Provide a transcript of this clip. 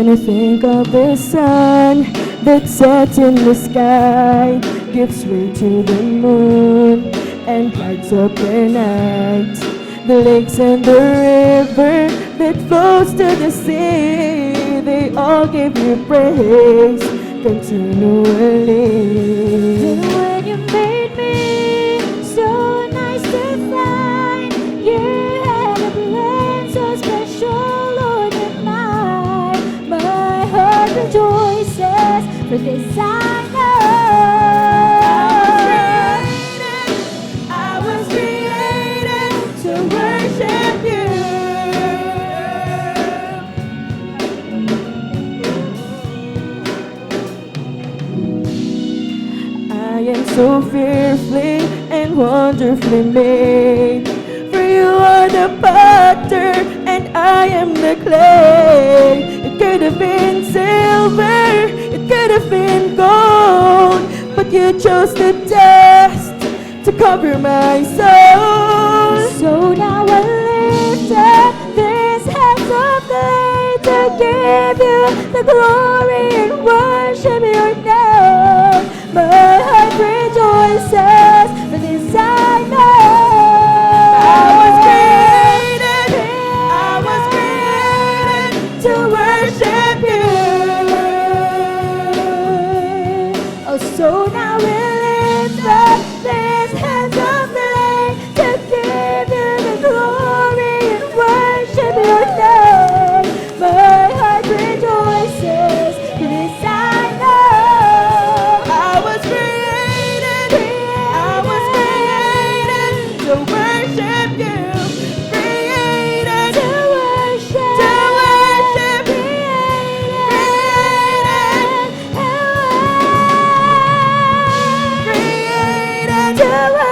When I think of the sun that sets in the sky, gives way to the moon and lights up the night, the lakes and the river that flows to the sea, they all give you praise continually. And when you made me so nice to find, you had a plan so special, Lord, and my heart rejoices for this I know. I was created to worship you. I am so fearfully and wonderfully made. For you are the potter and I am the clay. It could have been silver, it could have been gold, but you chose the dust to cover my soul. So now I lift up this hands of clay to give you the glory and worship your name. My heart rejoices for this I know. I was created to worship you. Oh, so now we lift up these hands of clay to give you the glory and worship your name. My heart rejoices for this I know. I was created to worship you. Created To worship, created to